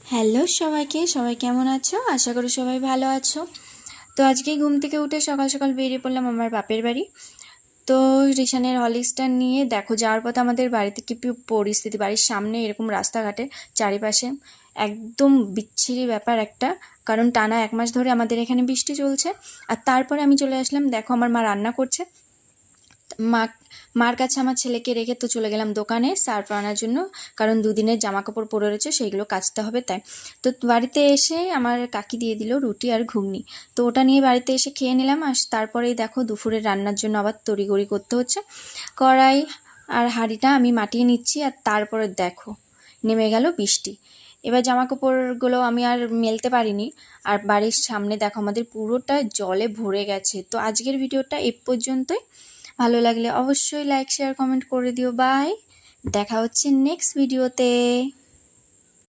Hello সবাইকে, সবাই কেমন আছো? আশা করি সবাই ভালো আছো। তো আজকেই ঘুম থেকে উঠে সকাল সকাল বেরিয়ে পড়লাম আমার বাপের বাড়ি। তো রিশানের হলিস্টা নিয়ে দেখো যাওয়ার পথে আমাদের বাড়িতে কি পরিস্থিতি, বাড়ির সামনে এরকম রাস্তাঘাটে চারিপাশে একদম বিচ্ছিরি ব্যাপার একটা। কারণ টানা 1 মাস ধরে আমাদের এখানে বৃষ্টি চলছে। আর তারপরে আমি চলে আসলাম, দেখো আমার মা রান্না করছে। মা মার কাছে আমার ছেলেকে রেখে তো চলে গেলাম দোকানে সার্ফ আনার জন্য, কারণ দুদিনের জামা কাপড় পরে রয়েছে সেইগুলো কাচতে হবে তাই। তো বাড়িতে এসে আমার কাকি দিয়ে দিল রুটি আর ঘুগনি, তো ওটা নিয়ে বাড়িতে এসে খেয়ে নিলাম। আর তারপরেই দেখো দুপুরের রান্নার জন্য আবার তড়িঘড়ি করতে হচ্ছে। কড়াই আর হাঁড়িটা আমি মাটিয়ে নিচ্ছি, আর তারপরে দেখো নেমে গেল বৃষ্টি। এবার জামা কাপড়গুলো আমি আর মেলতে পারিনি। আর বাড়ির সামনে দেখো আমাদের পুরোটা জলে ভরে গেছে। তো আজকের ভিডিওটা এ পর্যন্তই। ভালো লাগলে অবশ্যই লাইক শেয়ার কমেন্ট করে দিও। বাই, দেখা হচ্ছে নেক্সট ভিডিওতে।